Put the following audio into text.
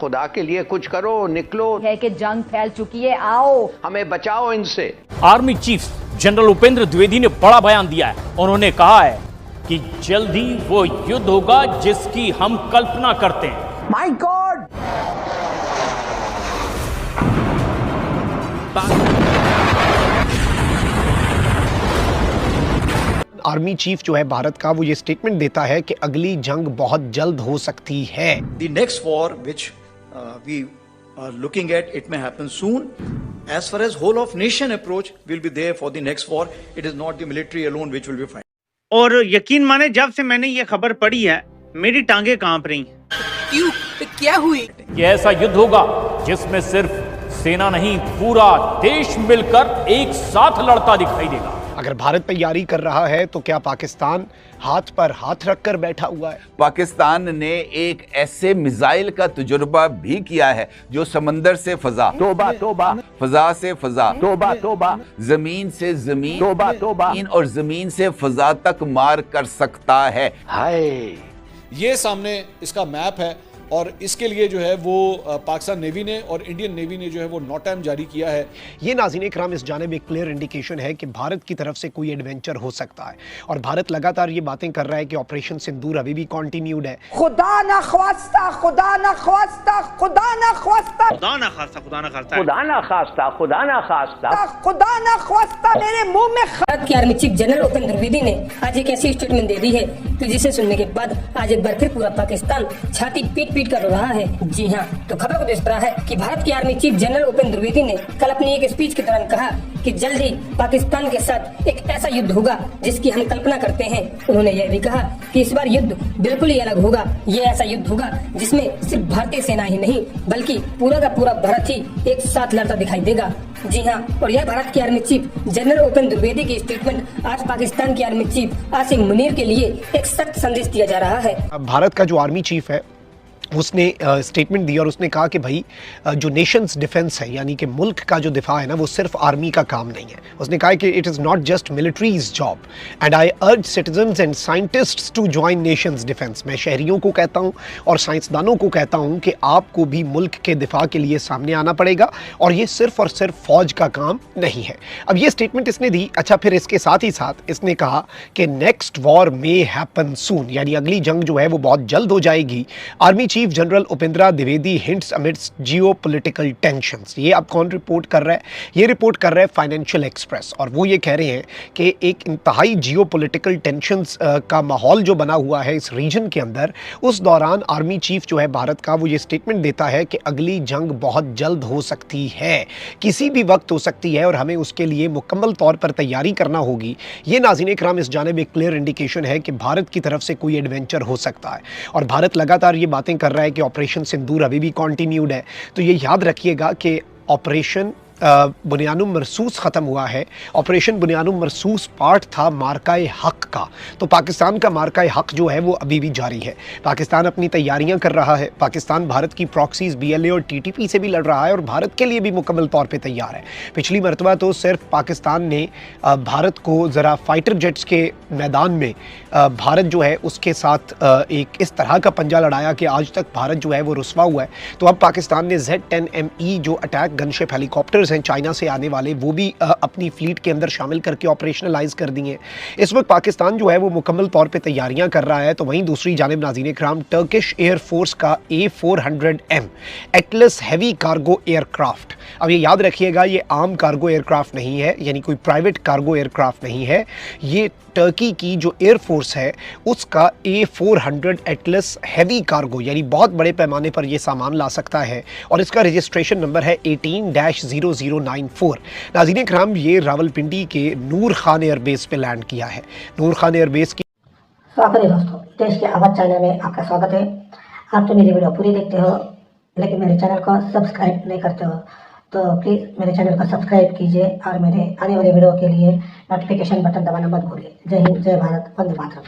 खुदा के लिए कुछ करो, निकलो। है कि जंग फैल चुकी है, आओ हमें बचाओ इनसे। Army chief general Upendra Dwivedi ने बड़ा बयान दिया है। उन्होंने कहा है कि जल्द ही वो युद्ध होगा जिसकी हम कल्पना करते हैं। My God! आर्मी चीफ जो है भारत का, वो ये स्टेटमेंट देता है कि अगली जंग बहुत जल्द हो सकती है। The next war which we are looking at, it may happen soon. As far as whole of nation approach will be there for the next war. It is not the military alone which will be fighting. और यकीन माने जब से मैंने ये खबर पढ़ी है मेरी टांगे कांप रही। क्यों? क्या हुई? ये ऐसा युद्ध होगा जिसमें सिर्फ सेना नहीं, पूरा देश मिलकर एक साथ लड़ता दिखाई देगा। अगर भारत तैयारी कर रहा है तो क्या पाकिस्तान हाथ पर हाथ रखकर बैठा हुआ है? पाकिस्तान ने एक ऐसे मिसाइल का तजुर्बा भी किया है जो समंदर से फजा, तोबा तोबा, फजा से फजा, तोबा तोबा, जमीन से जमीन, तोबा तोबा, और जमीन से फजा तक मार कर सकता है। हाय! ये सामने इसका मैप है और इसके लिए जो है वो पाकिस्तान नेवी ने और इंडियन नेवी ने जो है वो नोटैम जारी किया है। ये नाज़रीन इकराम इस जानिब एक क्लियर इंडिकेशन है कि भारत की तरफ से कोई एडवेंचर हो सकता है और भारत लगातार ये बातें कर रहा है कि ऑपरेशन सिंदूर अभी भी कंटिन्यूड है। खुदा ना ख्वास्ता, खुदा ना ख्वास्ता, खुदा ना ख्वास्ता, खुदा ना खास्ता, खुदा ना खास्ता, खुदा ना खास्ता, खुदा ना खास्ता, खुदा ना ख्वास्ता मेरे मुंह में। भारत के army chief general Upendra Dwivedi ने आज एक ऐसी स्टेटमेंट दे दी है कि जिसे सुनने के बाद आज एक बार फिर पूरा पाकिस्तान छाती पीट कर रहा है। जी हाँ, तो खबर को देख रहा है कि भारत के army chief general Upendra Dwivedi ने कल अपनी एक स्पीच के दौरान कहा कि जल्द ही पाकिस्तान के साथ एक ऐसा युद्ध होगा जिसकी हम कल्पना करते हैं। उन्होंने यह भी कहा कि इस बार युद्ध बिल्कुल ही अलग होगा। ये ऐसा युद्ध होगा जिसमें सिर्फ भारतीय सेना ही नहीं बल्कि पूरा का पूरा भारत ही एक साथ लड़ता दिखाई देगा। जी हाँ, और यह भारत के army chief general Upendra Dwivedi की स्टेटमेंट आज पाकिस्तान के आर्मी चीफ आसिम मुनीर के लिए एक सख्त संदेश दिया जा रहा है। भारत का जो आर्मी चीफ है उसने स्टेटमेंट दी और उसने कहा कि भाई जो नेशंस डिफेंस है यानी कि मुल्क का जो दिफा है ना, वो सिर्फ आर्मी का काम नहीं है। उसने कहा कि it is not just military's job and I urge citizens and scientists to join nation's defence. मैं शहरियों को कहता हूँ और साइंसदानों को कहता हूँ कि आपको भी मुल्क के दिफा के लिए सामने आना पड़ेगा और ये सिर्फ और सिर्फ फौज का काम नहीं है। अब ये स्टेटमेंट इसने दी। अच्छा, फिर इसके साथ ही साथ इसने कहा कि नेक्स्ट वॉर मे हैपन सून, यानी अगली जंग जो है वो बहुत जल्द हो जाएगी। Army chief general Upendra Dwivedi hints amidst geopolitical tensions. ये अब कौन रिपोर्ट कर रहा है? ये रिपोर्ट कर रहा है फाइनेंशियल एक्सप्रेस और वो ये कह रहे हैं कि एक इंतहाई जियोपॉलिटिकल टेंशंस का माहौल जो बना हुआ है इस रीजन के अंदर, उस दौरान आर्मी चीफ जो है भारत का, वो ये स्टेटमेंट देता है कि अगली जंग बहुत जल्द हो सकती है, किसी भी वक्त हो सकती है और हमें उसके लिए मुकम्मल तौर पर तैयारी करना होगी। ये नाज़रीन इकराम इस जानिब एक क्लियर इंडिकेशन है कि भारत की तरफ से कोई एडवेंचर हो सकता है और भारत लगातार ये बातें कर रहा है कि ऑपरेशन सिंदूर अभी भी कंटिन्यूड है। तो ये याद रखिएगा कि ऑपरेशन बुनियानुम मरसूस ख़त्म हुआ है। ऑपरेशन बुनियानुम मरसूस पार्ट था मार्काए हक का, तो पाकिस्तान का मार्काए हक जो है वो अभी भी जारी है। पाकिस्तान अपनी तैयारियां कर रहा है। पाकिस्तान भारत की प्रॉक्सीज BLA और TTP से भी लड़ रहा है और भारत के लिए भी मुकम्मल तौर पे तैयार है। पिछली मरतबा तो सिर्फ पाकिस्तान ने भारत को ज़रा फाइटर जेट्स के मैदान में भारत जो है उसके साथ एक इस तरह का पंजा लड़ाया कि आज तक भारत जो है वो रुस्वा हुआ है। तो अब पाकिस्तान ने Z-10ME जो अटैक गनशिप हेलीकॉप्टर्स हैं चाइना से आने वाले, वो भी अपनी फ्लीट के अंदर शामिल करके ऑपरेशनलाइज कर दिए। इस वक्त पाकिस्तान जो है वो मुकम्मल तौर पे तैयारियां कर रहा है। तो वहीं दूसरी जानिब नाज़रीन इकराम, टर्किश एयरफोर्स का A400M Atlas heavy cargo aircraft, अब ये याद रखिएगा ये आम कार्गो एयरक्राफ्ट नहीं है, यानी कोई प्राइवेट कार्गो एयरक्राफ्ट नहीं है। ये टर्की की जो एयरफोर्स है उसका A400 एटलस हैवी कार्गो, यानी बहुत बड़े पैमाने पर यह सामान ला सकता है और इसका रजिस्ट्रेशन नंबर है 18-0094। नाज़रीन इकराम, ये रावलपिंडी के नूर खान एयरबेस पे लैंड किया है। नूर खान एयरबेस की स्वागत है दोस्तों, देश के आवाज़ चैनल में आपका स्वागत है। आप तो मेरी वीडियो पूरी देखते हो लेकिन मेरे चैनल को सब्सक्राइब नहीं करते हो, तो प्लीज़ मेरे चैनल को सब्सक्राइब कीजिए और मेरे आने वाले वीडियो के लिए नोटिफिकेशन बटन दबाना मत भूलिए। जय हिंद, जय भारत, वंदे मातरम।